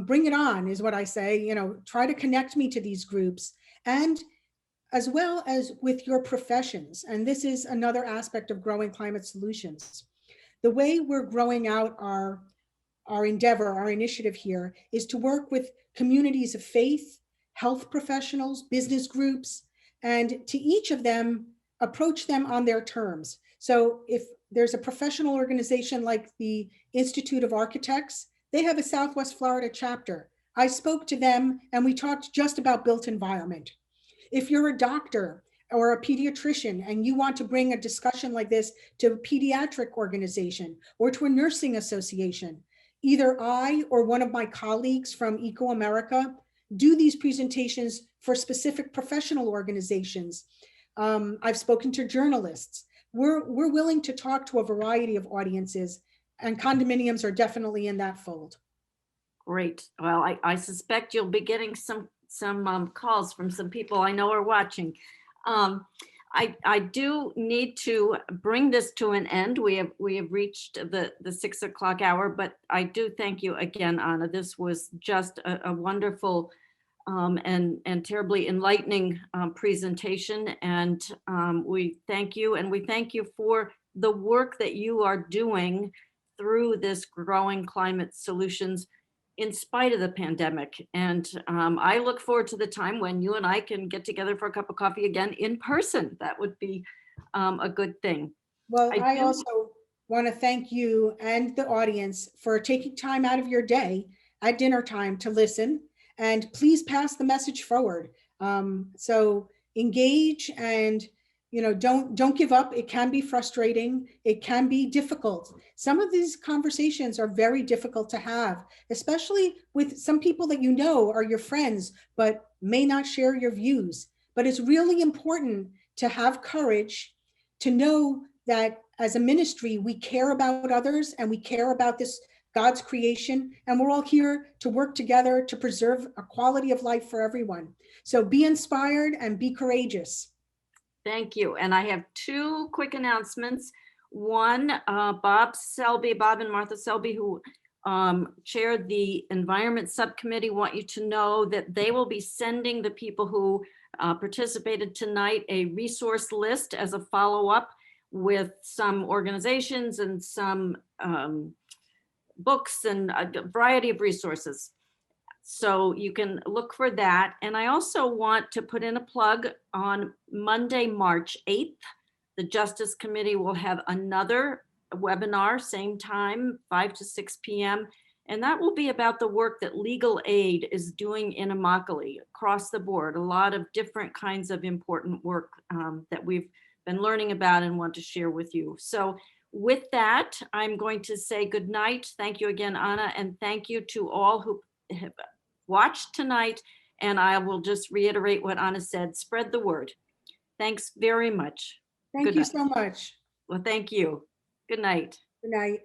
Speaker 2: bring it on is what I say. Try to connect me to these groups, and as well as with your professions. And this is another aspect of Growing Climate Solutions. The way we're growing out our endeavor, our initiative here, is to work with communities of faith, health professionals, business groups, and to each of them, approach them on their terms. So if there's a professional organization like the Institute of Architects, they have a Southwest Florida chapter. I spoke to them and we talked just about built environment. If you're a doctor or a pediatrician and you want to bring a discussion like this to a pediatric organization or to a nursing association, either I or one of my colleagues from Eco America do these presentations for specific professional organizations. I've spoken to journalists. We're willing to talk to a variety of audiences, and condominiums are definitely in that fold.
Speaker 1: Great. Well, I suspect you'll be getting some calls from some people I know are watching. I do need to bring this to an end. We have reached the 6 o'clock hour, but I do thank you again, Anna. This was just a wonderful and terribly enlightening presentation. And we thank you, and we thank you for the work that you are doing through this Growing Climate Solutions in spite of the pandemic. And I look forward to the time when you and I can get together for a cup of coffee again in person. That would be a good thing.
Speaker 2: Well, I also want to thank you and the audience for taking time out of your day at dinner time to listen, and please pass the message forward. So engage, and don't give up. It can be frustrating. It can be difficult. Some of these conversations are very difficult to have, especially with some people that are your friends, but may not share your views. But it's really important to have courage, to know that as a ministry, we care about others and we care about this God's creation, and we're all here to work together to preserve a quality of life for everyone. So be inspired and be courageous.
Speaker 1: Thank you. And I have two quick announcements. One, Bob and Martha Selby, who chaired the Environment Subcommittee, want you to know that they will be sending the people who participated tonight a resource list as a follow-up with some organizations and some books and a variety of resources. So you can look for that. And I also want to put in a plug on Monday, March 8th. The Justice Committee will have another webinar, same time, 5 to 6 p.m. And that will be about the work that legal aid is doing in Immokalee across the board. A lot of different kinds of important work that we've been learning about and want to share with you. So with that, I'm going to say good night. Thank you again, Anna, and thank you to all who have watched tonight. And I will just reiterate what Anna said, spread the word. Thanks very much.
Speaker 2: Thank
Speaker 1: Good
Speaker 2: you
Speaker 1: night.
Speaker 2: so much.
Speaker 1: Well, thank you. Good night.
Speaker 2: Good night.